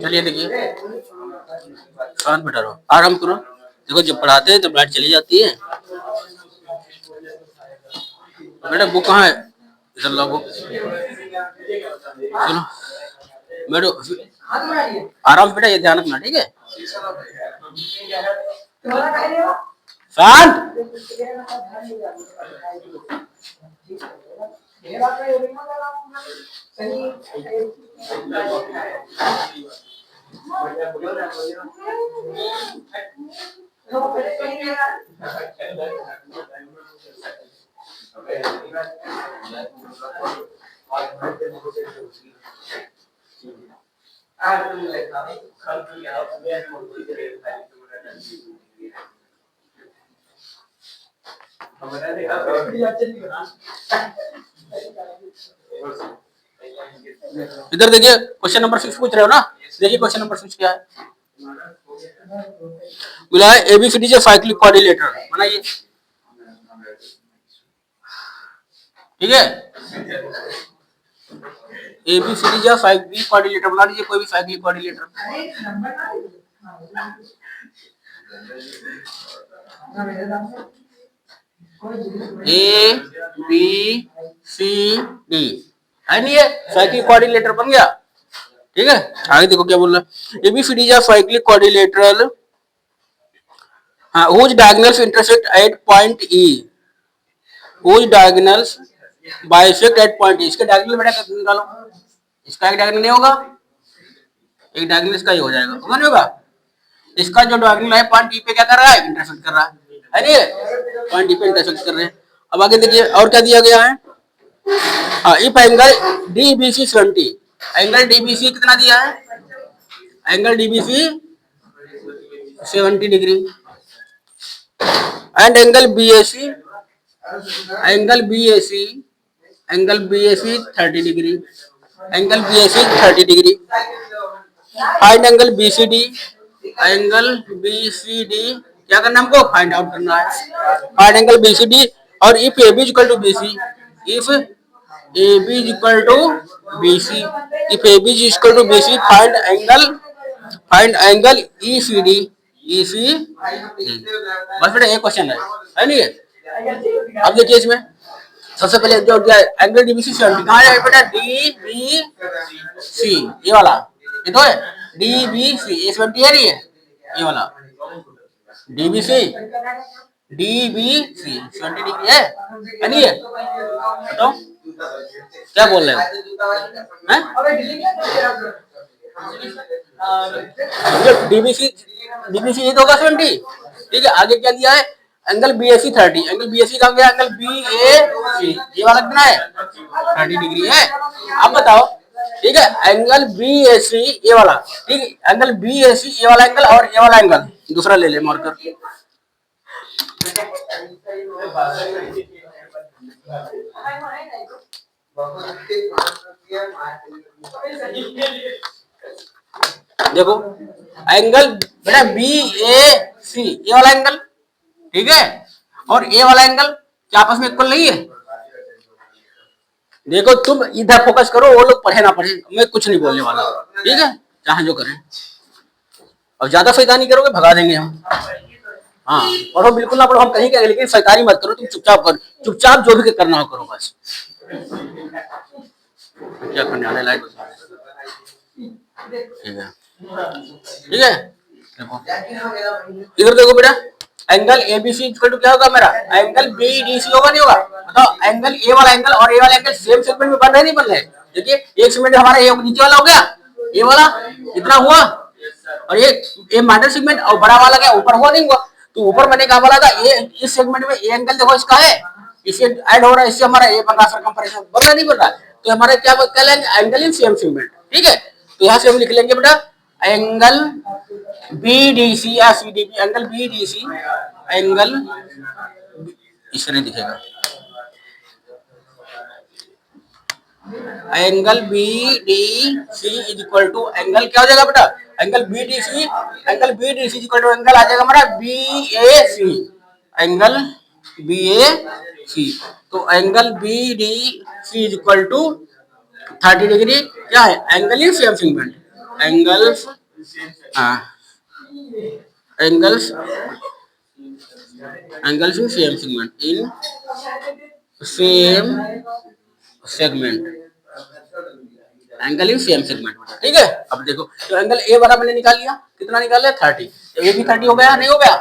चलिए देखिए, शांत बैठा रहो, आराम करो। देखो जब पढ़ाते हैं तो लाइट चली जाती है। बेटा बुक कहाँ है? इधर लो बुक। चलो बैठो, आराम से बेटा, ये ध्यान रखना, ठीक है? शांत। इधर देखिए, क्वेश्चन नंबर 6 पूछ रहे हो ना? देखिए क्वेश्चन नंबर 6 क्या है। बोला है एबीसीडी से साइक्लिक कोऑर्डिनेटर बनाइए, ठीक है? एबीसीडी या साइक्लिक कोऑर्डिनेटर बना लीजिए, कोई भी cyclic coordinator. A B C D है नहीं, है साइक्लिक कोऑर्डिनेटर बन गया, ठीक है? आगे देखो क्या बोल रहा है। एबीसीडी या cyclic coordinator whose diagonals intersect at point E, whose diagonals bisect at point E। इसके डायगोनल बेटा निकालो, इसका एक डायगोनल नहीं होगा, एक डायगोनल इसका ही हो जाएगा, होगा नहीं होगा? इसका जो डायगोनल है पॉइंट ई पे क्या कर रहा है? इंटरसेक्ट कर रहा है नहीं, पॉइंट ई पे इंटरसेक्ट कर रहे हैं। अब आगे देखिए और क्या दिया गया है। If angle DBC 70, angle DBC कितना दिया है? Angle DBC 70 degree, and angle BAC, angle BAC, angle BAC 30 degree, angle BAC 30 degree. Find angle BCD, angle BCD क्या करना हमको? फाइंड आउट करना है। फाइंड एंगल बीसीडी, और if AB equal to BC, if AB equal to BC, if AB equal to BC find angle ECD, EC. बस बेटा एक question है नहीं? अब देखिए इसमें सबसे पहले जो एंगल डीबीसी 70 कहाँ है बेटा? डीबीसी, ये वाला, ये तो है डीबीसी, ये 70 है नहीं है, ये वाला डीबीसी, डीबीसी 70 डिग्री है नहीं है? बताओ क्या बोल रहे हो? डीबीसी, डीबीसी ये तो होगा 70, ठीक है? आगे क्या दिया है? एंगल बीएसी 30, एंगल बीएसी कहाँ गया? एंगल बीएसी, ये वाला कितना है? 30 डिग्री है। अब बताओ, ठीक है? एंगल बीएसी ये वाला, ठीक है? एंगल बीएसी ये वाला एंगल और ये वाला एंगल दूसरा ले ले मार्कर। देखो एंगल बेटा बी ए सी ये वाला एंगल, ठीक है? और ए वाला एंगल क्या आपस में इक्वल नहीं है? देखो तुम इधर फोकस करो, वो लोग पढ़े ना पढ़े, मैं कुछ नहीं बोलने वाला, ठीक है? चाहे जो करें, और ज्यादा शैतानी करोगे भगा देंगे हम। हाँ पढ़ो, बिल्कुल ना पढ़ो, हम कहीं करें, लेकिन शैतानी मत करो, तुम चुपचाप करो, चुपचाप जो भी करना हो करो बस। क्या करने वाले लाइट, ठीक है? ठीक है, देखो इधर देखो बेटा, एंगल एबीसी इक्वल टू क्या होगा मेरा? एंगल बीडीसी होगा नहीं होगा? बताओ एंगल ए वाला एंगल और ए वाला एंगल सेम सेगमेंट में बन रहे नहीं बन रहे? देखिए एक सेगमेंट हमारा ये नीचे वाला हो गया, ये वाला इतना हुआ, और ये माइनर सेगमेंट और बड़ा वाला क्या ऊपर हुआ नहीं हुआ? तो ऊपर मैंने कहा बोला था ये इस सेगमेंट में ये एंगल देखो इसका है, इसे ऐड हो रहा है, इससे हमारा ये बन रहा सर्कमफरेंस बन रहा नहीं बन रहा? तो हमारे क्या कहलाएंगे? एंगल इन सेम सेगमेंट, ठीक है? तो यहाँ से हम लिख लेंगे बेटा एंगल बीडीसी या सीडीबी, एंगल बीडीसी, एंगल इस तरह दिखेगा, angle BDC is equal to angle क्या हो जाएगा बेटा? Angle BDC, angle BDC is equal to angle आ जाएगा हमारा BAC, angle B A C. तो angle B D C is equal to 30 degree. क्या है? Angle in same segment. Angles, हाँ, angles, angles in same segment, in same segment, angle in same segment. ठीक है, अब देखो, तो एंगल ए वाला मैंने निकाल लिया, कितना निकाल लिया? 30। तो ये भी 30 हो गया, नहीं हो गया?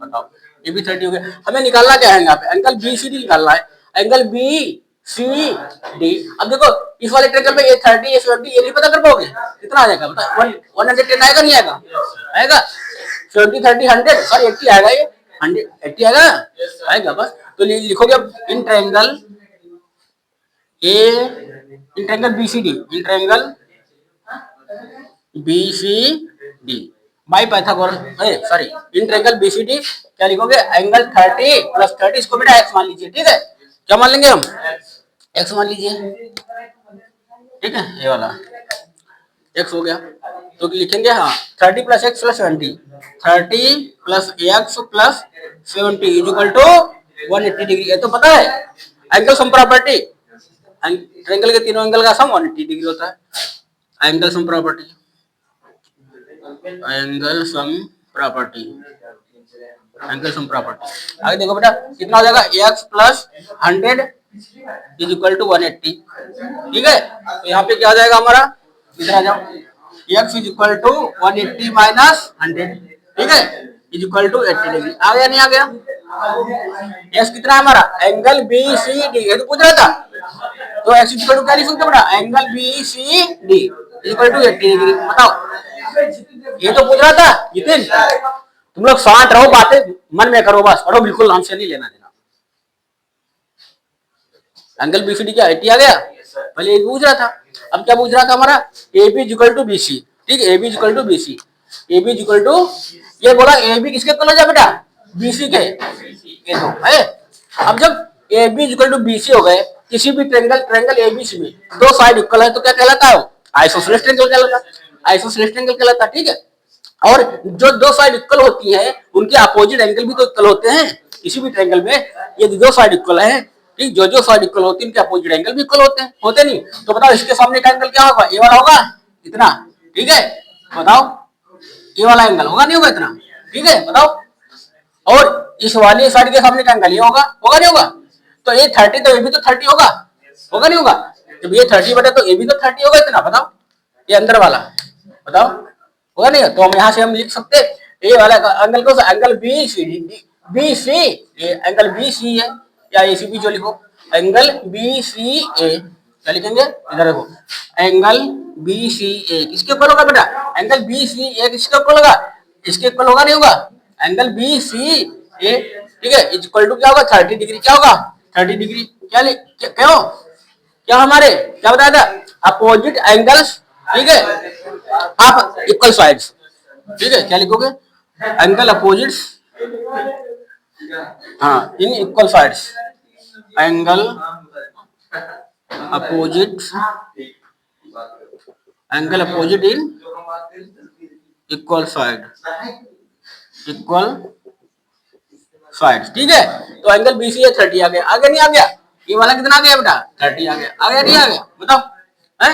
बताओ, ये भी 30 हो गया। हमें निकालना क्या है यहाँ पे? एंगल बी सी डी निकालना है। Angle B C D. अब देखो, इस वाले ट्रायंगल में ये 30, ये 70, ये नहीं पता कर पाओगे? कितना आ जाएगा बताओ? 110 आएगा, नहीं आएगा? आएगा। 70, 30, 100, सॉरी 80 आएगा। ये 100, 80 आएगा, आएगा बस। तो लिखोगे अब in triangle A, in triangle B C D, in triangle B C D by Pythagoras, sorry, in triangle B C D क्या लिखोगे? एंगल 30 प्लस 30, इसको बेटा एक्स मान लीजिए। ठीक है, क्या मान लेंगे हम? एक्स मान लीजिए। ठीक है, ये वाला एक्स हो गया। तो लिखेंगे, हाँ, 30 plus x plus 70, 30 plus x plus 70 is equal to 180 degree. ये तो पता है, एंगल सम प्रॉपर्टी, ट्रायंगल के तीनों एंगल का सम 180 डिग्री होता है। Angle sum property, angle sum property, angle sum property. आगे देखो बेटा, कितना हो जाएगा? X plus 100 is equal to 180। ठीक है, तो यहाँ पे क्या आ जाएगा हमारा? इधर आ जाओ, x is equal to 180 minus 100। ठीक है, इज इक्वल टू 80 डिग्री। आ गया, नहीं आ गया? एक्स कितना है हमारा? एंगल बी सी डी, ये तो पूछ रहा था। तो एक्स इज इक्वल टू क्या लिख सकते बेटा? Angle B C D is equal to 80 degree. बताओ, ये तो पूछ रहा था नितिन। तुम लोग शांत रहो, बातें मन में करो, बस पढ़ो, बिल्कुल हमसे नहीं लेना देना। एंगल बी सी डी क्या 80 आ गया? पहले ये पूछ रहा था, अब क्या पूछ रहा था हमारा? A B is equal to B C. ठीक है, A B is equal to B C, A B is equal to, ये बोला ए बी किसके इक्वल हो जाए बेटा? बी सी के। ये तो है। अब जब A B is equal to B C हो गए, किसी भी ट्रायंगल ए बी सी में दो साइड इक्वल है, तो क्या कहलाता है? आइसोसेलेस ट्रायंगल कहलाता है। आइसोसेलेस ट्रायंगल कहलाता है। ठीक है, और जो दो साइड इक्वल होती है, उनके अपोजिट एंगल भी तो इक्वल होते हैं किसी भी ट्रायंगल में। यदि दो साइड इक्वल है, ठीक, जो जो साइड इक्वल होती है, उनके अपोजिट एंगल भी इक्वल होते हैं, होते नहीं? तो बताओ, इसके सामने का एंगल क्या होगा? ये वाला होगा, इतना। ठीक है, बताओ, ये वाला एंगल होगा, नहीं होगा? इतना। ठीक है, बताओ। और इस वाली साइड के सामने का एंगल ये होगा, होगा नहीं होगा? तो ये 30, तो ये भी तो 30 होगा, होगा नहीं होगा? जब ये 30 बटे, तो ये भी तो 30 होगा, इतना। बताओ, ये अंदर वाला, बताओ, होगा नहीं? तो हम यहाँ से हम लिख सकते ये वाला एंगल को, angle B C D, B C, ये एंगल बी सी है, या ए सी बी जो लिखो, एंगल बी सी ए, क्या लिखेंगे? इधर देखो, एंगल बी सी ए किसके इक्वल होगा बेटा? एंगल बी सी ए किसके इक्वल होगा? इसके इक्वल होगा, नहीं होगा? एंगल बी सी ए, ठीक है, इज इक्वल टू क्या होगा? 30 डिग्री। क्या होगा? 30 डिग्री। क्यों? क्या हमारे क्या बताया था? अपोजिट एंगल्स, ठीक है, आप इक्वल साइड्स। ठीक है, क्या लिखोगे? एंगल अपोजिट्स, हाँ, in equal sides, angle opposite, angle opposite in equal side, equal side. ठीक है, तो एंगल बी सी 30 आ गया। आगे नहीं आ गया? ये वाला कितना आ गया बेटा? 30 आ गया। आ गया, नहीं आ गया? बताओ, है?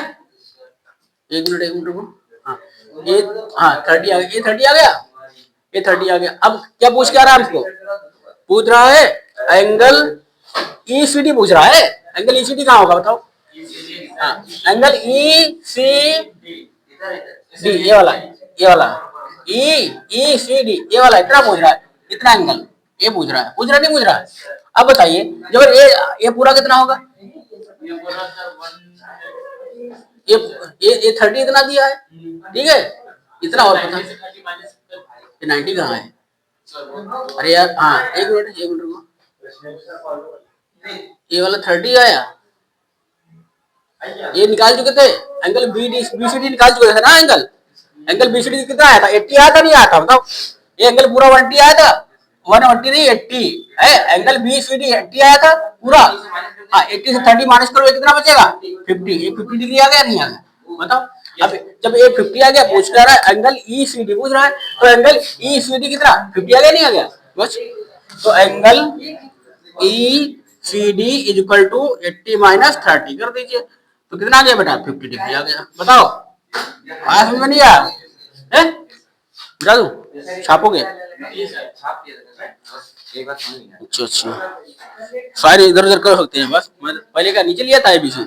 एक मिनट रुको। हाँ, ये, हाँ, 30 आ गया। ये 30 आ गया, ये 30 आ गया। अब क्या पूछ के आ रहा है हमको? पूछ रहा है एंगल ई सी डी पूछ रहा है। एंगल ई सी डी कहाँ होगा बताओ? हाँ, एंगल ई सी डी, ये वाला, ये वाला, ई सी डी, ये वाला, इतना पूछ रहा है, इतना एंगल ये पूछ रहा है। पूछ रहा नहीं पूछ रहा है? अब बताइए, जब ये पूरा कितना होगा? ये 30 इतना दिया है, ठीक है, इतना और पता, ये 90 कहाँ है? अरे यार, हाँ, एक मिनट रुको, ये वाला 30 आया, ये निकाल चुके थे एंगल बी सी डी निकाल चुके थे ना। एंगल बी सी डी कितना आया था? 80 आया था, नहीं आया था? बताओ, ये एंगल पूरा 180 आया था, 180 नहीं 80 है। एंगल बी सी डी 80 आया था पूरा। हाँ, 80 से 30 माइनस करो, कितना बचेगा? 50। ये 50 डिग्री आ गया, नहीं आ गया? बताओ। अब जब ये 50 आ गया, पूछ रहा है एंगल ई सी डी पूछ रहा है, तो एंगल ई सी डी कितना? 50 आ गया, नहीं आ गया? बस, तो angle E C D is equal to 80 - 30 कर दीजिए, तो कितना आ गया बेटा? 50 डिग्री आ गया। बताओ आया समझ में नहीं आया? है बता दू छापोगे? अच्छा अच्छा, सारे इधर उधर कर सकते हैं बस। पहले का नीचे लिया था अभी से,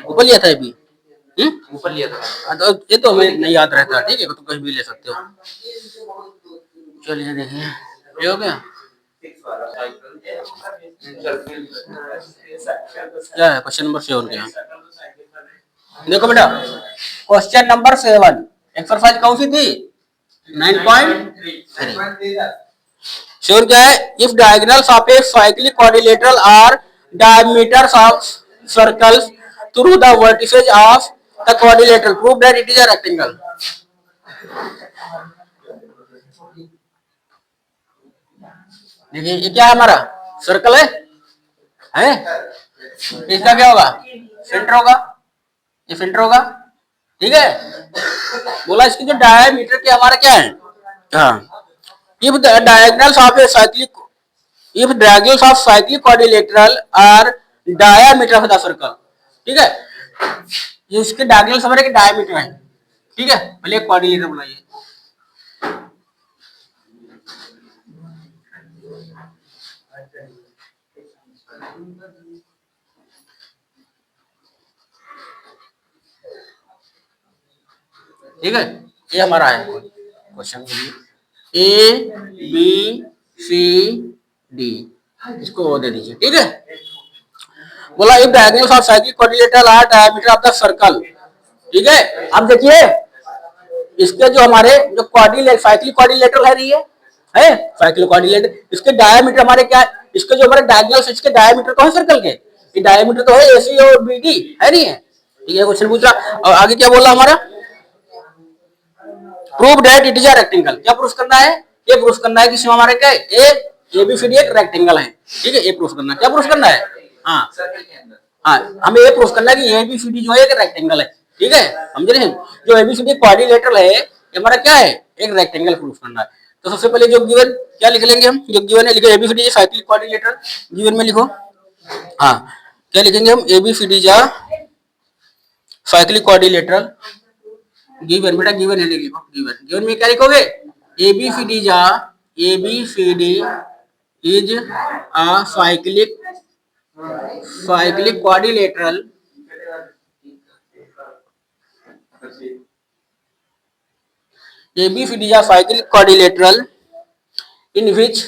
ऊपर लिया था अभी, ऊपर लिया था। तो ये तो हमें नहीं याद रहता, ठीक है, तो कहीं भी ले सकते हो। चलिए देखिए ये हो गया। क्या है क्वेश्चन नंबर 7 क्या? देखो बेटा क्वेश्चन नंबर 7 एक्सरसाइज कौन सी थी? 9.3। 7 क्या है? If diagonals of a cyclic quadrilateral are diameters of circles through the vertices of the quadrilateral, prove that it is a rectangle. देखिए ये क्या है? हमारा सर्कल है? इसका क्या होगा? सेंटर होगा, ये सेंटर होगा, ठीक है। बोला इसकी जो डायमीटर की हमारा क्या है? हाँ, if the diagonals of a cyclic if diagonals of cyclic quadrilateral are diameter of the circle, ठीक है, ये इसके डायगोनल्स हमारे के डायमीटर है, ठीक है। पहले क्वाड्रिलेटरल बनाइए। ठीक है, ये हमारा है क्वेश्चन के लिए ए बी सी डी, इसको वो दे दीजिए, ठीक है। बोला if diagonals of cyclic quadrilateral are diameter of the circle, ठीक है। अब देखिए इसके जो हमारे जो क्वाड्रिलेटरल साइक्लिक क्वाड्रिलेटरल है, है साइक्लिक क्वाड्रिलेटरल, इसके डायमीटर हमारे क्या है? इसके जो हमारे डायगोनल्स इसके डायमीटर तो है सर्कल के, ये डायमीटर तो है एसी और बीडी है, नहीं है? ठीक है, क्वेश्चन पूछ रहा। और आगे क्या बोला हमारा? Prove that it is a rectangle. क्या प्रूफ करना है? ये प्रूफ करना है कि हमारे क्या है? ए बी सी डी एक रेक्टेंगल है, ठीक है। ये प्रूफ करना है। क्या प्रूफ करना है? हाँ हाँ, हमें ये प्रूफ करना है कि ए बी सी डी जो है एक रेक्टेंगल है, ठीक है। समझ रहे हैं? जो A B C D quadrilateral है, ये हमारा क्या है? एक रेक्टेंगल प्रूफ करना है। तो सबसे पहले जो गिवन क्या लिख लेंगे हम? जो गिवन है लिखो A B C D cyclic quadrilateral, given में लिखो। हाँ, क्या लिखेंगे हम? ए बी सी डी जा साइक्लिक क्वाड्रिलेटरल, गिवन बेटा गिवन है, लिखो गिवन। गिवन में क्या लिखोगे? ए बी सी डी जा A B C D is a cyclic quadrilateral ABCD is a cyclic quadrilateral in which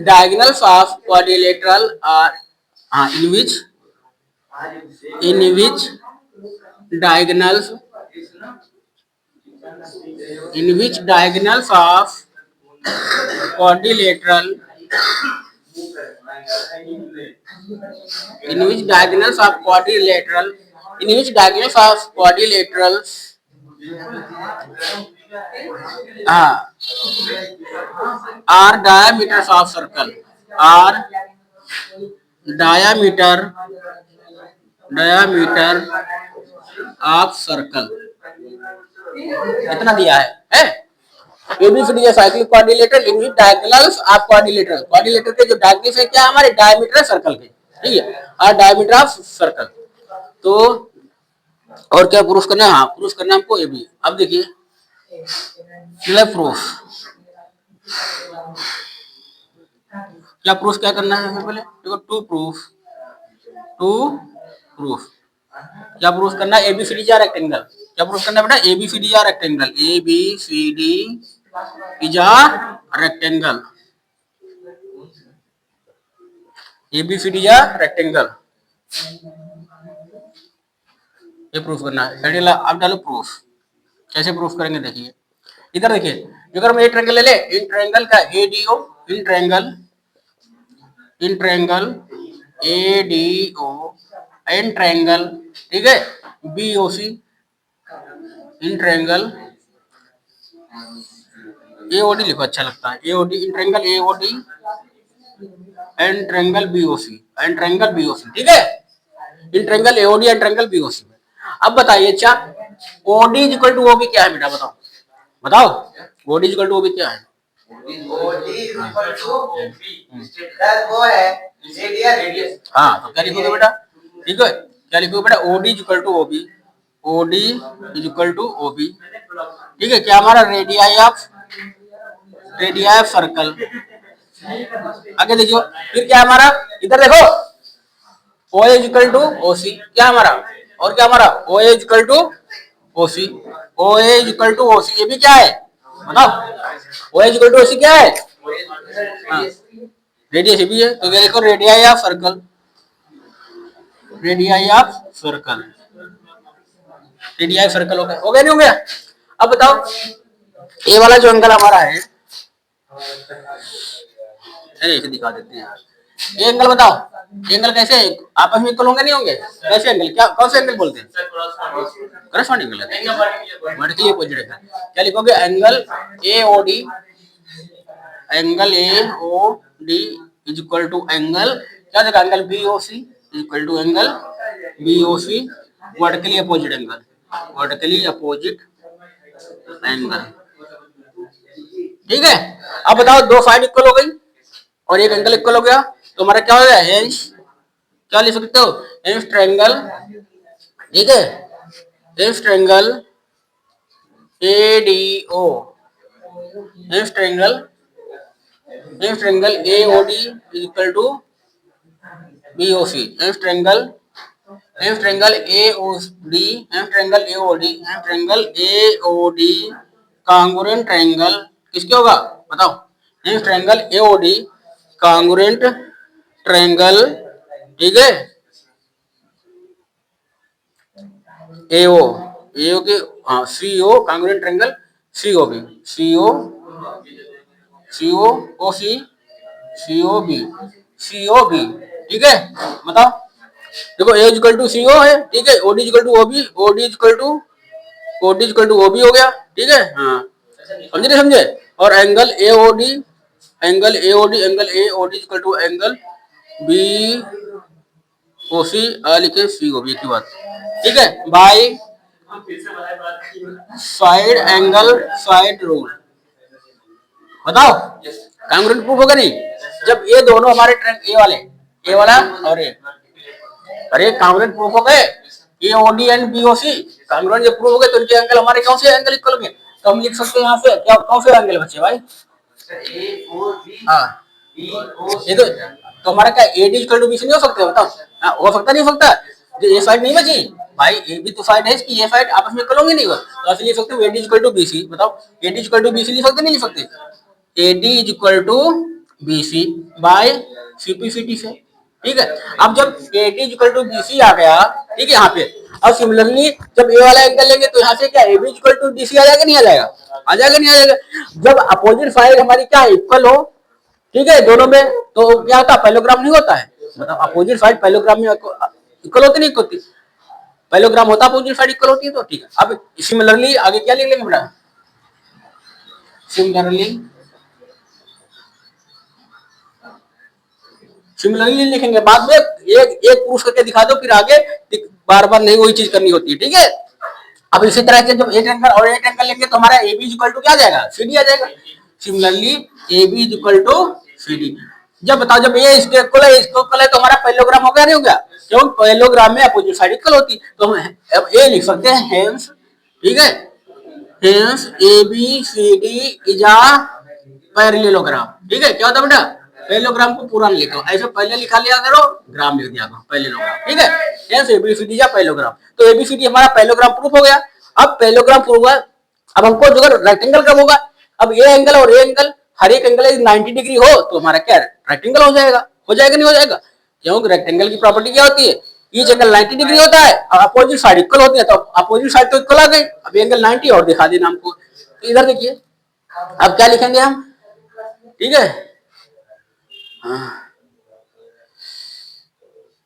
diagonals of quadrilateral are in which diagonals of quadrilateral are diameters of circle, are diameter of circle। इतना दिया है? ABCD है cyclic quadrilateral in which diagonals of quadrilateral, quadrilateral के जो diagonals है क्या हमारे? Diameter circle के, ठीक है, और डायमीटर ऑफ सर्कल। तो और क्या प्रूफ करना है? हाँ, प्रूफ करना है हमको ये भी। अब देखिए प्रूफ, क्या प्रूफ क्या करना है? सबसे पहले देखो टू प्रूफ क्या प्रूफ करना है? एबीसीडी जा रेक्टेंगल। क्या प्रूफ करना है बेटा? एबीसीडी जा rectangle, ABCD is a rectangle, ABCD जा रेक्टेंगल, ये प्रूफ करना है। अब डालो प्रूफ। कैसे प्रूफ करेंगे? देखिए इधर देखिए, अगर हम एक ट्रायंगल ले ले, इन ट्रायंगल का ADO, in triangle ADO in triangle, ठीक है, बीओसी, इन ट्रायंगल एओडी लिखो, अच्छा लगता है AOD, in triangle AOD and triangle BOC, and triangle BOC, ठीक है, in triangle AOD and triangle BOC में। अब बताइए क्या ओडी इज इक्वल टू ओबी क्या है बेटा, बताओ बताओ, ओडी इज इक्वल टू ओबी क्या है? वो है रेडियस। हाँ तो क्या लिखोगे बेटा, ठीक है क्या लिखोगे बेटा, OD is equal to OB, OD is equal to OB, ठीक है, क्या हमारा रेडियाई ऑफ सर्कल। आगे देखियो, फिर क्या हमारा, इधर देखो, O is equal to O C, क्या हमारा, और क्या हमारा, O is equal to O C, O is equal to O C, ये भी क्या है बताओ, O is equal to O C क्या है, रेडियस भी है, तो क्या देखो radii of circle, radii of circle, radii of circle हो गया नहीं हो गया? अब बताओ ए वाला जो एंगल हमारा है, अरे इसे दिखा देते हैं यार, ये एंगल बताओ, ये एंगल कैसे आपस में इक्वल होंगे नहीं होंगे, कैसे एंगल, क्या कौन से एंगल बोलते हैं, corresponding angle, vertically opposite angle, क्या लिखोगे, angle A O D, angle A O D is equal to angle, क्या देखा, angle B O C is equal to angle B O C, vertically opposite angle, vertically opposite angle, ठीक है। अब बताओ दो side equal हो गई और एक एंगल इक्वल हो गया, तो हमारा क्या हो गया, हेंस क्या लिख सकते हो, हेंस ट्रायंगल, ठीक है, hence triangle A D O, hence triangle A O D is equal to B O C, hence triangle A O D, hence triangle A O D, hence triangle A O D congruent triangle किसके होगा बताओ, hence triangle A O D congruent triangle, ठीक है, AO AO के, हाँ C O congruent triangle C O B, C O O C C O B, ठीक है, बताओ देखो ए इक्वल टू सी ओ है, ठीक है, OD equal to OB, OD equal to OB हो गया, ठीक है, हाँ समझे नहीं समझे, और angle A O D, angle A O D, angle A O D equal to angle B O C, लिखे सी ओ बी की बात, ठीक है, by side angle side rule, बताओ कांग्रुएंट प्रूफ होगा नहीं, जब ये दोनों हमारे ए वाले, ए वाला और ए, अरे कांग्रुएंट प्रूफ हो गए, A O D and B O C congruent जब प्रूफ हो गए तो इनके एंगल हमारे कौन से एंगल इक्वल होंगे, तो हम लिख सकते हैं यहाँ से क्या, कौन से एंगल बचे भाई, हाँ ये तो हमारा क्या A D equal to B C नहीं हो सकते, बताओ हो सकता नहीं हो सकता, जो ये साइड नहीं बची भाई, ये भी तो साइड है इसकी, ये साइड आपस में इक्वल होंगे नहीं, तो ऐसे लिख सकते हो A D equal to B C, बताओ A D equal to B C लिख सकते नहीं लिख सकते, A D is equal to B C by C P C T से, ठीक है, अब जब A D is equal to B C आ गया, ठीक है यहाँ पे, अब सिमिलरली जब ए वाला एंगल लेंगे तो यहाँ से क्या A B equal to D C आ जाएगा नहीं आ जाएगा, आ जाएगा नहीं आ जाएगा, जब अपोजिट साइड हमारी क्या इक्वल हो, ठीक है दोनों में, तो क्या होता है, पैरेललोग्राम नहीं होता है, मतलब अपोजिट साइड पैरेललोग्राम में इक्वल होती नहीं होती, पैरेललोग्राम होता अपोजिट साइड इक्वल होती है, तो ठीक है, अब सिमिलरली आगे क्या लिख लेंगे बेटा, सिमिलरली लिखेंगे, बाद में एक एक प्रूफ करके दिखा दो, फिर आगे बार बार नहीं वही चीज करनी होती है, ठीक है। अब इसी तरह से जब एक एंगल और एक एंगल लेंगे तो हमारा ए बी इक्वल टू क्या आ जाएगा, सी डी आ जाएगा, similarly A B equal to C D, जब बताओ जब ये इसके इक्वल है, इसको इक्वल है, तो हमारा पैरेललोग्राम हो गया नहीं हो गया, क्यों पैरेललोग्राम में अपोजिट साइड इक्वल होती, तो हम अब ए लिख सकते हैं हेंस, ठीक है, hence A B C D is a parallelogram, ठीक है, क्या होता है बेटा, पैरेललोग्राम को पूरा लिखो, ऐसे पहले लिखा लिया करो, ग्राम लिख दिया करो पैरेललोग्राम, ठीक है, हेंस एबीसीडी या पैरेललोग्राम, तो एबीसीडी हमारा पैरेललोग्राम प्रूफ हो गया, अब पैरेललोग्राम प्रूफ हुआ, अब हमको जो रेक्टेंगल कब होगा, अब ये एंगल और ये एंगल हर एक एंगल 90 डिग्री हो तो हमारा क्या रेक्टेंगल हो जाएगा नहीं हो जाएगा, क्योंकि रेक्टेंगल की प्रॉपर्टी क्या होती है, ईच एंगल 90 डिग्री होता है और अपोजिट साइड इक्वल होती है, तो अपोजिट साइड तो इक्वल आ गई, अब एंगल 90 और दिखा देना हमको, तो इधर देखिए अब क्या लिखेंगे हम, ठीक है,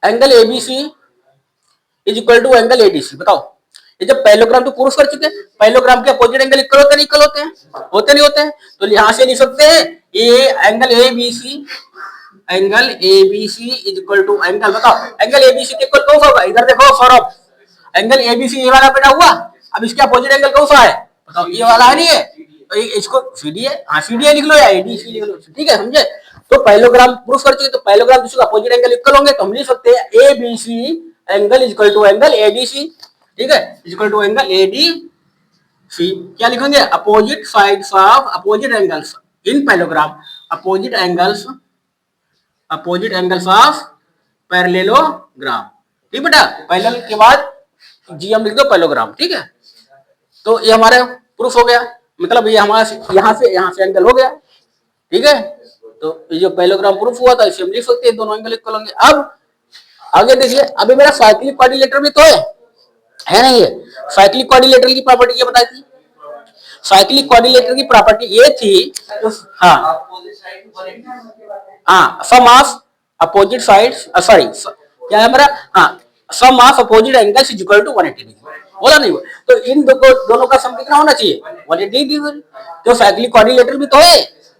angle ABC is equal to angle ADC, बताओ ये जब पैरेललोग्राम तो प्रूफ कर चुके हैं, पैरेललोग्राम के अपोजिट एंगल इक्वल होते नहीं, इक्वल होते हैं, होते नहीं होते हैं, तो यहाँ से लिख सकते हैं ये angle ABC, angle ABC is equal to angle, बताओ एंगल एबीसी के इक्वल कौन सा होगा, इधर देखो सौरभ, एंगल एबीसी ये वाला बेटा हुआ, अब इसके अपोजिट एंगल कौन सा है बताओ, ये वाला है नहीं है, तो इसको सीडी है, हाँ सीडी लिख लो या एडीसी लिख लो, ठीक है समझे। तो पैरेललोग्राम प्रूफ कर चुके, तो पैरेललोग्राम जिसका अपोजिट एंगल इक्वल होंगे तो हम लिख सकते हैं A B C angle equal to angle ADC, ठीक है, इक्वल टू एंगल एडीसी। क्या लिखेंगे, opposite sides of opposite angles in parallelogram, opposite angles of parallelogram, ठीक बेटा। पैरेलल के बाद जीएम लिख दो पैरेललोग्राम, ठीक है। तो ये हमारा प्रूफ हो गया, मतलब ये हमारा यहाँ से एंगल हो गया, ठीक है। तो ये जो पैरेललोग्राम प्रूफ हुआ था इसे हम लिख सकते हैं, दोनों एंगल इक्वल होंगे। अब आगे देखिए, अभी मेरा साइक्लिक क्वाड्रिलेटरल भी तो है नहीं है। साइक्लिक क्वाड्रिलेटरल की प्रॉपर्टी ये बताई थी, साइक्लिक क्वाड्रिलेटरल की प्रॉपर्टी ये थी, तो हाँ sum of opposite sides, sorry क्या है मेरा, हाँ sum of opposite angles is equal to 180 degree, बोला नहीं वो। तो इन दोनों का सम कितना होना चाहिए 180 डिग्री। तो साइक्लिक क्वाड्रिलेटरल भी तो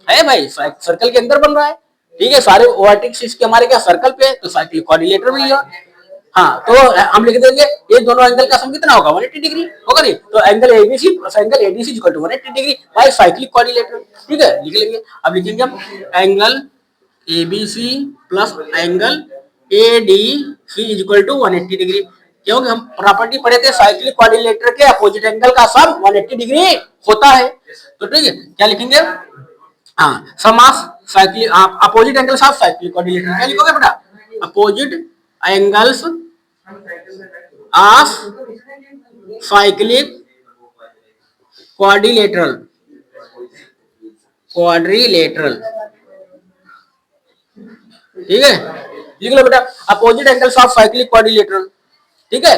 है भाई, सर्कल के अंदर बन रहा है, ठीक है, सारे वर्टेक्स इसके हमारे क्या सर्कल पे है, तो साइक्लिक क्वाड्रिलेटरल भी है। हाँ तो हम लिख देंगे ये दोनों एंगल का सम कितना होगा 180 डिग्री होगा नहीं, तो angle ABC plus angle ADC equal to 180 degree by cyclic quadrilateral, ठीक है, लिख लेंगे। अब लिखेंगे हम angle ABC plus angle ADC equal to 180 degree, क्योंकि हम प्रॉपर्टी पढ़े थे साइक्लिक क्वाड्रिलेटरल के अपोजिट एंगल का सम 180 डिग्री होता है। तो ठीक है, क्या लिखेंगे, हाँ sum of cyclic opposite angles of cyclic quadrilateral, क्या लिखोगे बेटा, opposite angles of cyclic quadrilateral, ठीक है, लिख लो बेटा opposite angles of cyclic quadrilateral, ठीक है।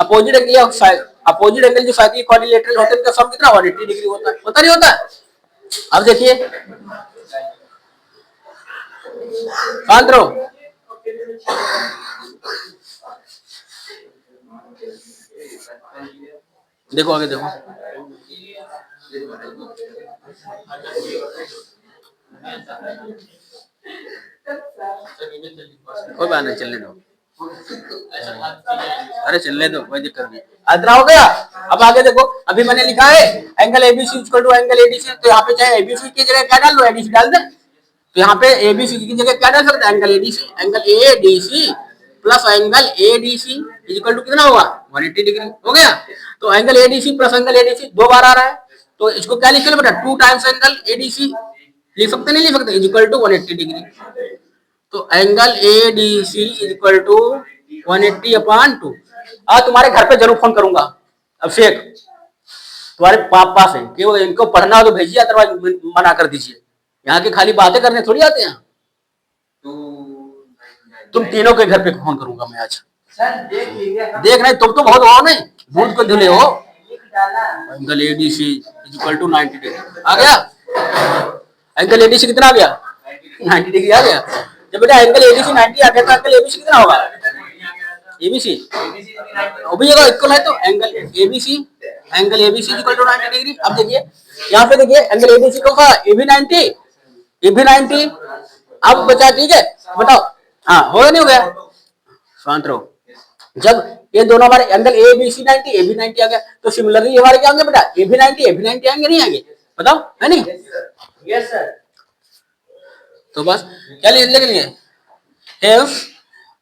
अपोजिट एंगल जो साइक्लिक क्वाड्रिलेटरल होते हैं उनका सम कितना 180 डिग्री होता नहीं होता। अब देखिए शांत रहो, देखो आगे देखो, कोई बात नहीं चलने दो, अरे चलने दो कोई दिक्कत नहीं, अदरा हो गया। अब आगे देखो, अभी मैंने लिखा है angle ABC equal to angle ADC, तो यहाँ पे चाहे एबीसी की जगह क्या डाल लो एडीसी डाल दे, तो यहाँ पे एबीसी की जगह क्या डाल सकते हैं angle ADC plus angle ADC equal to कितना होगा 180 डिग्री हो गया। तो angle ADC plus angle ADC दो बार आ रहा है, तो इसको क्या लिख लो बेटा 2 टाइम्स एंगल एडीसी लिख सकते नहीं लिख सकते इक्वल टू 180 डिग्री। तो angle ADC equal to 180 upon 2। तुम्हारे घर पे जरूर फोन करूंगा अभिषेक, तुम्हारे पापा से कि वो इनको पढ़ना हो तो भेजिए, अदरवाइज मना कर दीजिए, यहाँ की खाली बातें करने थोड़ी आते हैं। तुम तीनों के घर पे फोन करूंगा मैं आज, देख नहीं तुम तो बहुत हो नहीं, दूध को धुले हो। Angle ADC equal to 90 degree आ गया, एंगल एडीसी कितना आ गया 90 डिग्री आ गया। जब बेटा एंगल एबीसी 90 आ गया तो एंगल एबीसी कितना होगा एबीसी वो भी इक्वल है, तो angle ABC equal to 90 degree. अब देखिए यहाँ पे देखिए एंगल एबीसी को का एबी 90 अब बचा, ठीक है बताओ, हाँ हो गया नहीं हो गया, शांत रहो। जब ये दोनों हमारे एंगल एबीसी 90 आ गया, तो सिमिलरली ये हमारे क्या होंगे बेटा एबी 90 आएंगे नहीं आएंगे बताओ, है नहीं, यस सर। तो बस क्या लिख लेंगे, हेंस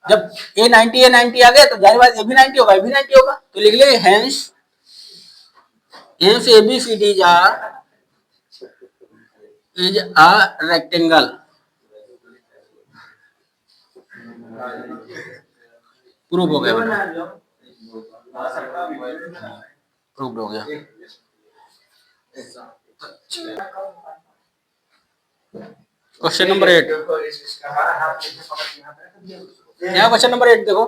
जब ए 90 आ गया तो जाहिर बात एबी 90 होगा, एबी 90 होगा, तो लिख लेंगे hence ABCD is a rectangle, proof हो गया बेटा, प्रूफ हो गया। क्वेश्चन नंबर 8, यहाँ क्वेश्चन नंबर 8 देखो,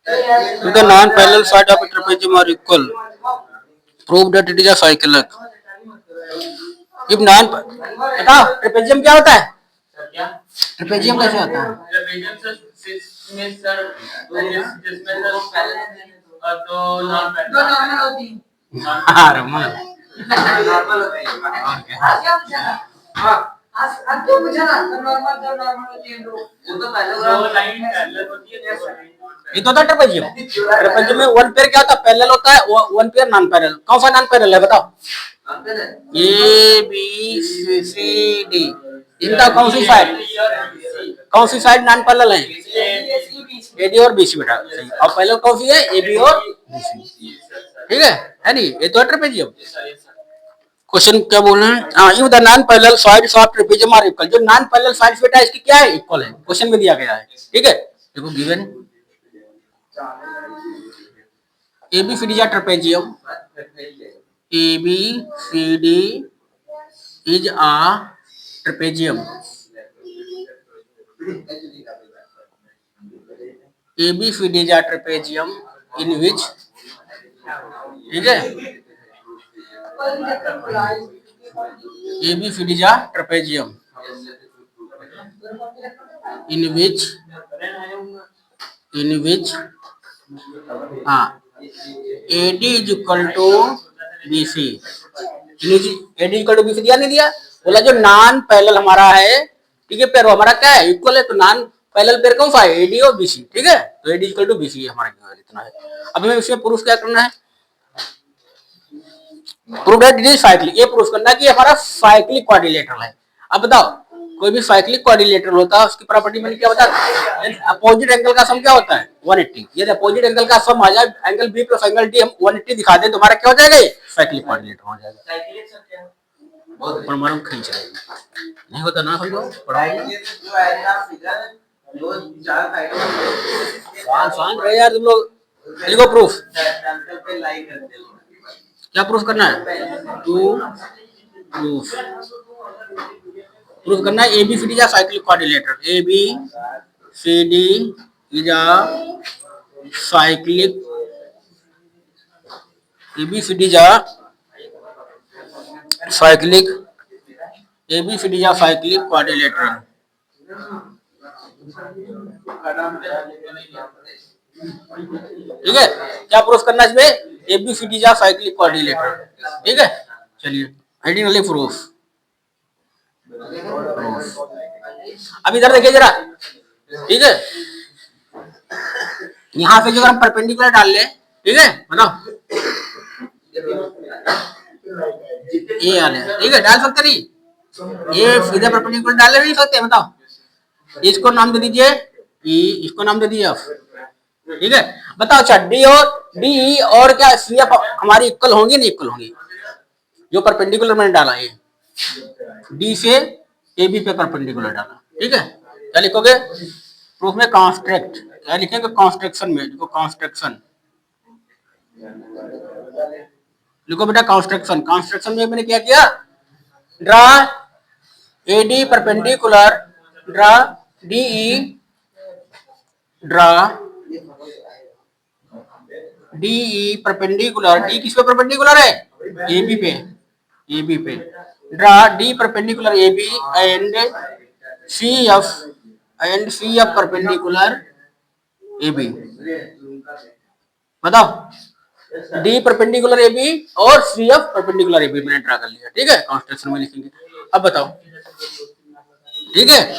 to the non-parallel side of a trapezium are equal, prove that it is a cyclic. if non बताओ ट्रेपेजियम क्या होता है, ट्रेपेजियम कैसे होता है, ट्रेपेजियम में सर जिसमें सर तो नॉर्मल होती है, हां नॉर्मल होती है, हां आज तो मुझे ना नॉर्मल होती है, वो तो पहले लाइन पैरेलल होती है, ये तो था ट्रेपेजियम। ट्रेपेजियम में वन पेयर क्या होता है, पैरेलल होता है, वन पेयर नॉन पैरेलल। कौन सा नॉन पैरेलल है बताओ? ए बी सी डी, इनका कौन सी साइड नॉन पैरेलल है? एडी और बीसी बेटा, सही। और पैरेलल कौन सी है? ए बी और बीसी, ठीक है नहीं? ये तो है ट्रेपेजियम। क्वेश्चन क्या बोल रहे हैं? हाँ, if the non parallel sides of trapezium are equal, जो नॉन पैरेलल साइड्स बेटा इसकी क्या है? इक्वल है, क्वेश्चन में दिया गया है, ठीक है। देखो गिवन ABCD या trapezium, ABCD is a trapezium, ABCD is a trapezium in which, ठीक है, ABCD is a trapezium in which हाँ AD is equal to BC, AD equal to BC दिया नहीं दिया? बोला जो नॉन पैरेलल हमारा है, ठीक है, पेयर हमारा क्या है? इक्वल है, तो नॉन पैरेलल पेयर कौन सा है? AD और BC, ठीक है। तो AD इक्वल टू BC हमारा इतना है। अब हमें इसमें प्रूफ क्या करना है? Proof that it is cyclic, ये प्रूफ करना है कि हमारा साइक्लिक क्वाड्रिलेटरल है। अब बताओ, कोई भी साइक्लिक क्वाड्रिलेटरल होता है उसकी प्रॉपर्टी मैंने क्या बता? अपोजिट एंगल का सम क्या होता है? 180। यदि अपोजिट एंगल का सम आ जाए, angle B plus angle D हम 180 दिखा दें, तो हमारा क्या हो जाएगा? साइक्लिक क्वाड्रिलेटरल हो जाएगा। बहुत परमाणु खींच रहे हैं, नहीं होता ना समझो, शांत रहे यार तुम लोग। लिखो प्रूफ, क्या प्रूफ करना है? प्रूफ करना है ABCD या cyclic quadrilateral, ABCD is a cyclic, ABCD is a cyclic, ABCD is a cyclic quadrilateral, ठीक है। क्या प्रूफ करना है इसमें? ABCD is a cyclic quadrilateral, ठीक है। चलिए हेडिंग लिख प्रूफ। अब इधर देखिए जरा, ठीक है, यहां से जो हम परपेंडिकुलर डाल ले, ठीक है, बताओ ये वाले, ठीक है, डाल सकते नहीं? ये सीधे परपेंडिकुलर डाल नहीं सकते, बताओ। इसको नाम दे दीजिए E, इसको नाम दे दीजिए F, ठीक है। बताओ अच्छा, डी और डी और क्या सी एफ हमारी इक्वल होंगी नहीं इक्वल होंगी? जो परपेंडिकुलर मैंने डाला है, डी से ए बी पे परपेंडिकुलर डाला, ठीक है। क्या लिखोगे प्रूफ में? कॉन्स्ट्रक्ट, क्या लिखेंगे? कॉन्स्ट्रक्शन में लिखो, कॉन्स्ट्रक्शन लिखो बेटा, कॉन्स्ट्रक्शन। कॉन्स्ट्रक्शन में मैंने क्या किया? Draw AD perpendicular, draw DE, draw DE perpendicular, D किस पे परपेंडिकुलर है? AB पे, AB पे। Draw D perpendicular AB and CF perpendicular AB। बताओ, डी परपेंडिकुलर AB और CF परपेंडिकुलर AB मैंने ड्रा कर लिया, ठीक है। कॉन्स्ट्रक्शन में लिखेंगे। अब बताओ, ठीक है,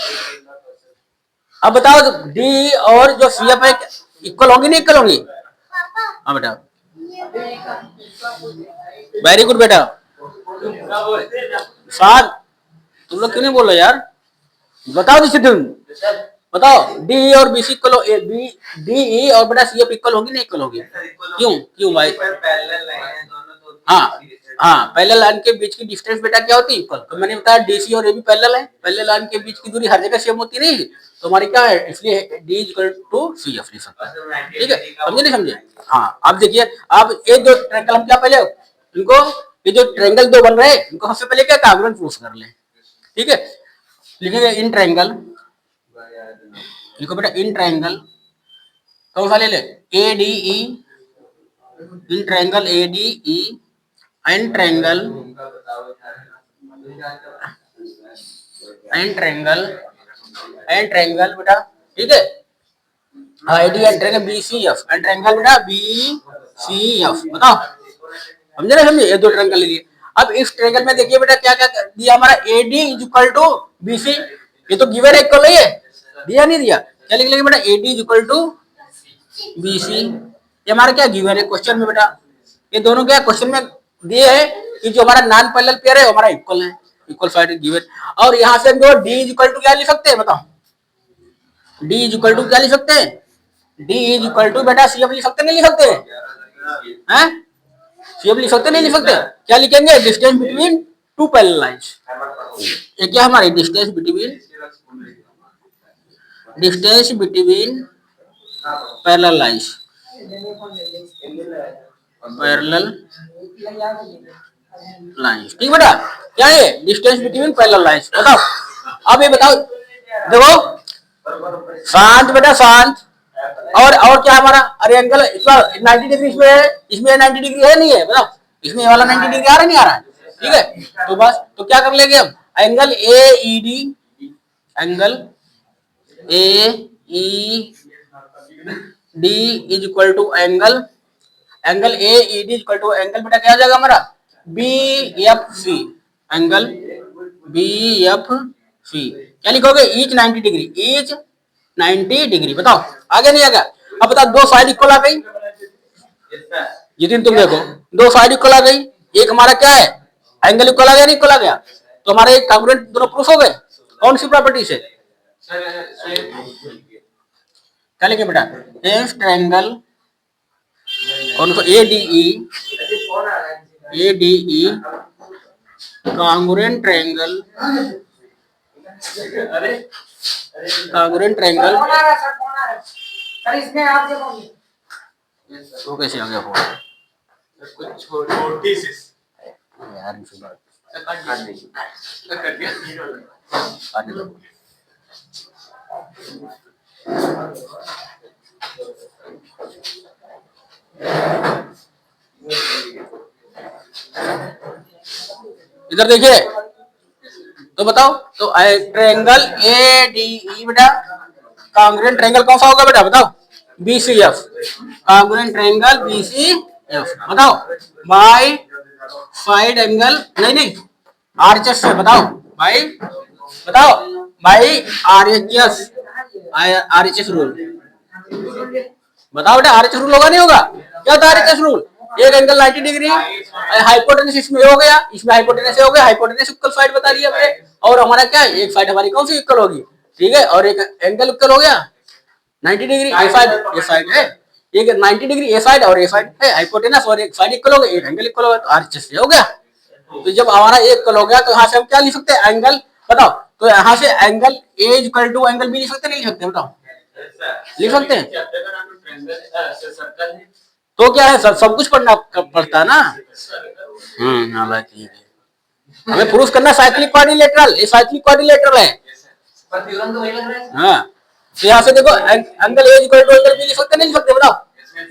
अब बताओ डी और जो CF है इक्वल होंगी नहीं इक्वल होंगी? हाँ बेटा, वेरी गुड बेटा। साथ तुम लोग क्यों नहीं बोल रहे यार? बताओ जिसे तुम बताओ, डी और BC इक्वल, DE और बेटा CF इक्वल होगी नहीं इक्वल होगी? क्यों भाई? हाँ हाँ, पैरेलल लाइन के बीच की डिस्टेंस बेटा क्या होती है? इक्वल। तो मैंने बताया DC और AB पैरेलल है, पैरेलल लाइन के बीच की दूरी हर जगह सेम होती नहीं, तो हमारी क्या है? इसलिए D इक्वल टू CF लिख सकता है, ठीक है। समझे नहीं समझे? हाँ, अब देखिए, अब ये जो ट्रायंगल हम क्या पहले इनको, ये जो ट्रायंगल दो बन रहे हैं इनको सबसे पहले क्या कांग्रुएंट प्रूफ कर ले, ठीक है। लिखेंगे इन ट्रायंगल, लिखो बेटा इन ट्रायंगल, कौन सा ले ले? ADE, in triangle ADE and triangle बेटा, ठीक है। AD and triangle BCF and triangle बेटा BCF। बताओ, समझे ना समझे? ये दो ट्रायंगल ले लिए। अब इस ट्रायंगल में देखिए बेटा क्या क्या दिया हमारा? AD is equal to BC, ये तो गिवन है, इक्वल है, ये दिया नहीं दिया? क्या लिख लेंगे बेटा? AD is equal to B C, ये हमारा क्या गिवन है क्वेश्चन में बेटा। ये दोनों क्या क्वेश्चन में दिए है कि जो हमारा नॉन पैरेलल पेयर है हमारा इक्वल है, इक्वल साइड गिवन। और यहाँ से हम जो डी इज इक्वल टू क्या लिख सकते हैं बताओ, डी इज इक्वल टू क्या लिख सकते हैं, डी इज इक्वल टू बेटा सी एफ लिख सकते नहीं लिख सकते हैं, सी एफ लिख सकते नहीं लिख सकते, क्या लिखेंगे distance between two parallel lines. ये क्या हमारी distance between parallel lines, parallel lines, ठीक बेटा, क्या है डिस्टेंस बिटवीन पैरेलल लाइंस। बताओ अब ये बताओ, देखो शांत बेटा शांत, और क्या हमारा, अरे एंगल 90 डिग्री इसमें है, इसमें 90 डिग्री है नहीं है बताओ, इसमें ये वाला 90 डिग्री आ रहा नहीं आ रहा है, ठीक है। तो बस तो क्या कर लेंगे हम, angle A E D, angle A E D is equal to angle A E D equal to angle बेटा क्या आ जाएगा हमारा B F C, angle B F C, क्या लिखोगे ईच 90 डिग्री, ईच 90 डिग्री। बताओ आगे नहीं आएगा। अब बताओ दो साइड इक्वल आ गई, जितिन तुम देखो दो साइड इक्वल आ गई, एक हमारा क्या है एंगल इक्वल आ गया नहीं इक्वल आ गया, तो हमारे कांग्रुएंट दोनों प्रूफ हो गए। कौन सी प्रॉपर्टी से, क्या लिखे बेटा इफ ट्रायंगल कौन सा ए डी ई कांग्रुएंट ट्रायंगल वो कैसे आ गया फोन कुछ छोटी सी यार, इसी बात कट दिया। आने दो। इधर देखिए तो बताओ, तो ट्रायंगल ए डी ई बेटा कांग्रुएंट ट्रायंगल कौन सा होगा बेटा बताओ, B C F, congruent triangle B C F. बताओ बाय साइड एंगल नहीं आरएचएस से, बताओ बाय आरएचएस रूल, बताओ बेटा आरएचएस रूल होगा नहीं होगा, क्या था आरएचएस रूल, एक एंगल 90 डिग्री, हाइपोटेनस इसमें हो गया, इसमें हाइपोटेनस हो गया, हाइपोटेनस इक्वल साइड बता दिया मैंने, और हमारा क्या है एक साइड हमारी कौन सी इक्वल होगी, ठीक है, और एक एंगल इक्वल हो गया 90 डिग्री, ये साइड है, एक 90 डिग्री ए साइड और ए साइड है हाइपोटेनस, और एक साइड इक्वल हो गया, एक एंगल इक्वल हो गया, तो आरएचएस से हो गया। तो जब हमारा एक इक्वल हो गया तो यहाँ से हम क्या लिख सकते हैं एंगल, बताओ, तो यहाँ से angle A equal to angle B लिख सकते नहीं लिख सकते, बताओ लिख सकते हैं। तो क्या है सर, सब कुछ पढ़ना पड़ता है ना। हाँ भाई ठीक है, हमें प्रूफ करना साइक्लिक क्वाड्रिलेटरल, ये साइक्लिक क्वाड्रिलेटरल है। हाँ तो यहाँ से देखो angle A equal to angle B लिख सकते नहीं लिख सकते, बताओ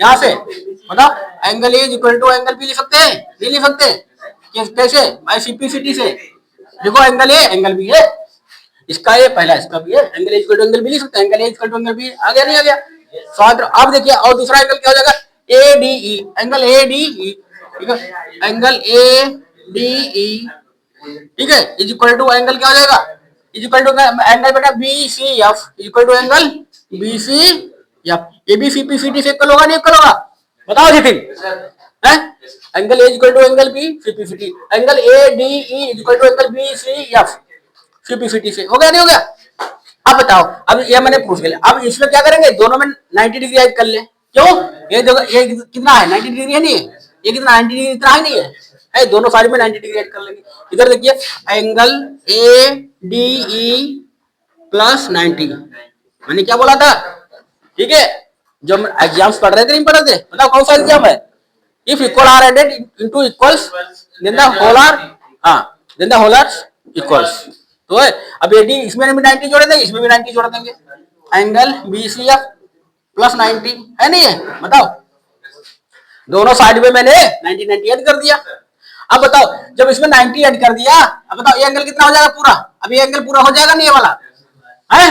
यहाँ से बताओ angle A equal to angle B लिख सकते हैं नहीं लिख सकते, कैसे बाय सिंप्लिसिटी से, देखो एंगल ए एंगल बी है, इसका ये पहला इसका भी है, angle A equal to angle B लिख सकते हैं, angle A equal to angle B आ गया नहीं आ गया। अब देखिए और दूसरा एंगल क्या हो जाएगा ए D E, angle A D ई, ठीक है, एंगल ए डी ई, ठीक है, इज इक्वल टू एंगल क्या हो जाएगा, इज इक्वल टू एंगल बेटा B C F, is equal to angle B C F, A B C P C D से equal होगा नहीं इक्वल होगा, बताओ जितिन है, angle A equal to angle B C P C D, angle A D E is equal to angle B C F C P C D से हो गया नहीं हो गया। अब बताओ, अब ये मैंने पूछ लिया, अब इसमें क्या करेंगे दोनों में 90 डिग्री ऐड कर ले, क्यों ये देखो ये कितना है 90 डिग्री है नहीं है, ये कितना 90 डिग्री इतना है नहीं है, दोनों साइड में 90 डिग्री ऐड कर लेंगे। इधर देखिए angle A D E plus 90, मैंने क्या बोला था, ठीक है, जो एग्जाम्स पढ़ रहे थे नहीं पढ़ रहे थे, बताओ कौन सा एग्जाम है, if equal R added into equals then the whole R, then the whole R equals, तो है अब एडी इसमें भी 90 जोड़ देंगे, इसमें भी 90 जोड़ देंगे, एंगल बीसीएफ प्लस 90 है नहीं है, बताओ दोनों साइड में मैंने 90 90 ऐड कर दिया। अब बताओ जब इसमें 90 ऐड कर दिया, अब बताओ ये एंगल कितना हो जाएगा पूरा, अब ये एंगल पूरा हो जाएगा नहीं ये वाला है,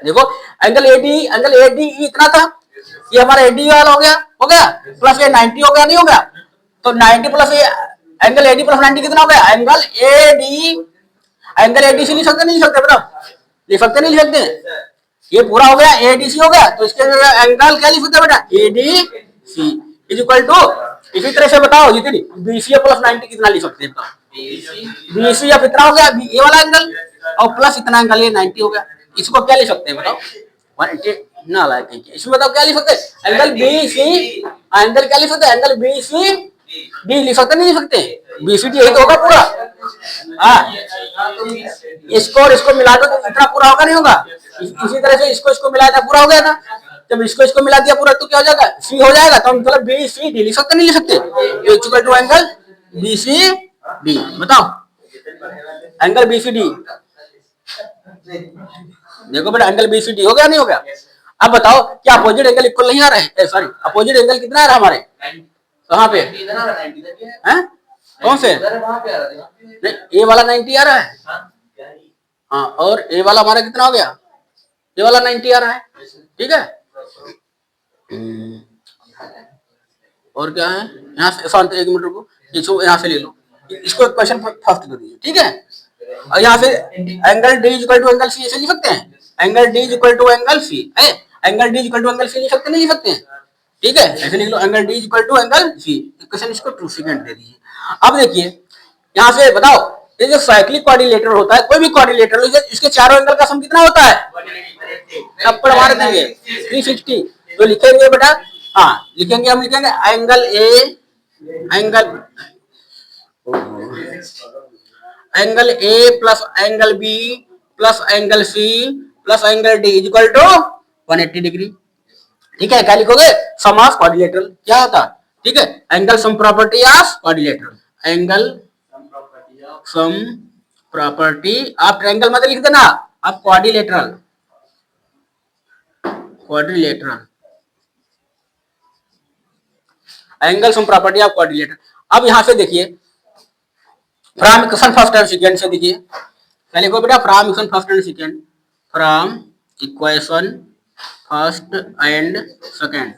देखो एंगल एडी इतना था, ये हमारा एडी वाला हो गया प्लस ये 90 हो गया नहीं हो गया, तो 90 प्लस ये एंगल एडी प्लस 90 कितना हो गया, एंगल एडी से लिख सकते नहीं लिख सकते, बताओ लिख सकते नहीं लिख सकते, ये पूरा हो गया, एडीसी हो गया, तो इसके एंगल क्या लिख सकते हैं बेटा, एडीसी इज इक्वल टू, इसी तरह से बताओ जितनी बीसीए प्लस 90 कितना लिख सकते हैं बताओ, बीसी अब इतना हो गया ये वाला एंगल और प्लस इतना एंगल ये 90 हो गया, इसको क्या लिख सकते हैं बताओ, 180 ना लाइक है, इसमें बताओ क्या लिख सकते हैं, एंगल बीसी, एंगल क्या लिख सकते हैं, एंगल बीसी डी लिख सकते नहीं लिख सकते, बीसीडी यही तो होगा पूरा, हाँ इसको और इसको मिला दो तो इतना पूरा होगा नहीं होगा, इसी तरह से इसको मिलाया था पूरा हो गया था, जब इसको मिला दिया पूरा तो क्या हो जाएगा, सी हो जाएगा, तो हम मतलब बी सी डी लिख सकते नहीं लिख सकते, equal to angle B C D, बताओ एंगल बी सी डी, देखो बेटा एंगल बी सी डी हो गया नहीं हो गया, अब बताओ क्या अपोजिट एंगल इक्वल नहीं आ रहा है, सॉरी अपोजिट एंगल कितना आ रहा है हमारे, कहाँ पे हैं, कौन से, ए वाला 90 आ रहा है, हाँ और ए वाला हमारा कितना हो गया, ये वाला 90 आ रहा है, ठीक है, और क्या है यहाँ से, शांत एक मिनट रुको, इसको यहाँ से ले लो, इसको क्वेश्चन फर्स्ट कर दीजिए, ठीक है, और यहाँ से angle D equal to angle C ऐसे लिख सकते हैं, angle D equal to angle C है, angle D equal to angle C लिख सकते नहीं लिख सकते हैं, ठीक है, ऐसे लिख लो angle D equal to angle C, question इसको ट्रू सेकंड दे दीजिए। अब देखिए यहाँ से बताओ, ये जो साइक्लिक कोऑर्डिनेटर होता है, कोई भी कोऑर्डिनेटर इसके चारों एंगल का सम कितना होता है, थप्पड़ मार देंगे 360, तो लिखेंगे बेटा, हाँ लिखेंगे, हम लिखेंगे angle A, angle A plus angle B plus angle C plus angle D equal to 180 degree, ठीक है, क्या लिखोगे, सम ऑफ कोऑर्डिनेटर क्या होता है, ठीक है, angle sum property of coordinator, angle sum property, आप ट्रायंगल मत लिख देना, आप quadrilateral, angle sum property of quadrilateral. अब यहां से देखिए from equation first and second से देखिए, पहले को बेटा from equation first and second, from equation first and second,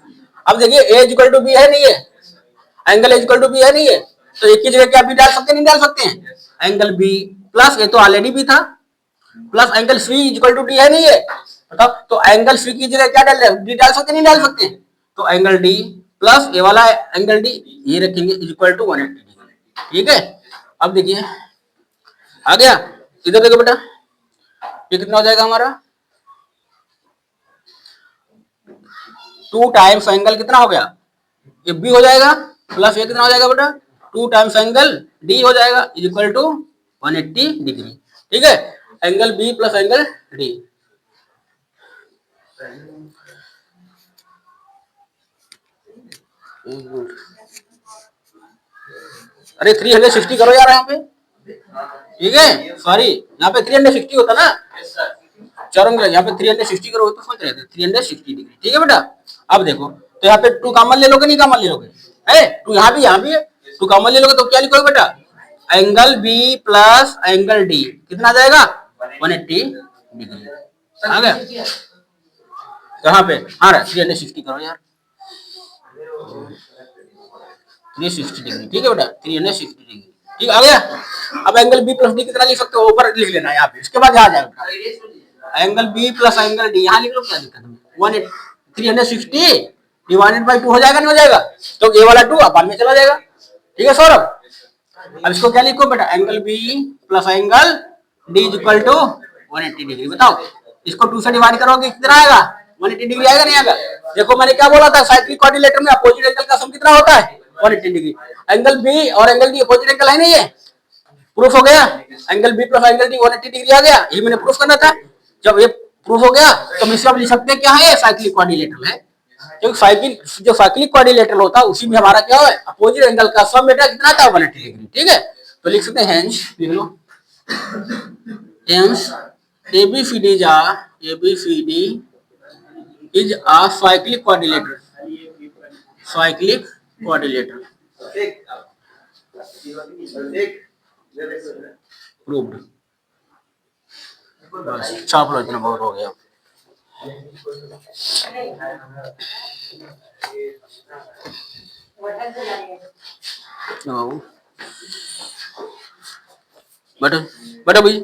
अब देखिए ए इक्वल टू बी है नहीं है, angle A equal to B है नहीं है, तो एक की जगह क्या बी डाल सकते नहीं डाल सकते हैं, एंगल बी प्लस ये तो ऑलरेडी भी था, plus angle C equal to D है नहीं है, बताओ, तो एंगल सी की जगह क्या डाल रहे हैं, डी डाल सकते नहीं डाल सकते, तो एंगल डी प्लस ये वाला एंगल डी ये रखेंगे इक्वल टू 180 डिग्री, ठीक है। अब देखिए आ गया, इधर देखो बेटा ये कितना हो जाएगा हमारा, 2 टाइम्स एंगल कितना हो गया, ये बी हो जाएगा, प्लस ये कितना हो जाएगा बेटा 2 टाइम्स एंगल डी हो जाएगा इक्वल टू 180 डिग्री, ठीक है, angle B plus angle D, अरे 360 करो यार यहाँ पे, ठीक है, सॉरी यहाँ पे 360 होता ना, चरम यहाँ पे 360 करो तो सोच रहे थे 360 डिग्री, ठीक है बेटा। अब देखो तो यहाँ पे 2 कॉमन ले लोगे नहीं कॉमन ले लोगे, है 2 यहाँ भी है, 2 कॉमन ले लोगे तो क्या लिखोगे बेटा, angle B plus angle D कितना आ जाएगा 180 डिग्री, आ गया कहाँ पे, हाँ 360 करो यार 360 डिग्री, ठीक है बेटा 360 डिग्री, ठीक आ गया। अब एंगल बी प्लस डी कितना लिख सकते हो, ऊपर लिख लेना यहाँ पे, इसके बाद यहाँ जाएगा angle B plus angle D, यहाँ लिख लो क्या दिक्कत है, 360 डिवाइडेड बाई 2 हो जाएगा नहीं हो जाएगा, तो ये वाला 2 अपान में चला जाएगा, ठीक है सौरभ। अब इसको क्या लिखो बेटा, angle B plus angle D equal to 180 degree, बताओ इसको 2 से डिवाइड करोगे कितना आएगा 180 डिग्री आएगा नहीं आएगा, देखो मैंने क्या बोला था साइक्लिक कोऑर्डिनेटर में अपोजिट एंगल का सम कितना होता है 180 डिग्री, एंगल बी और एंगल डी अपोजिट एंगल है नहीं है, प्रूफ हो गया, angle B plus angle D 180 degree आ गया, ये मैंने प्रूफ करना था, जब ये प्रूफ हो गया तो हम इसको लिख सकते हैं क्या है साइक्लिक कोऑर्डिनेटर है, क्योंकि जो साइक्लिक कोऑर्डिनेटर होता है उसी में हमारा क्या है अपोजिट एंगल का सम बेटा कितना था 180 डिग्री, ठीक है, तो लिख सकते हैं हेंस लिख लो hence ABCD is a cyclic coordinator, proved, बस छाप लो इतना बहुत हो गया। बट भाई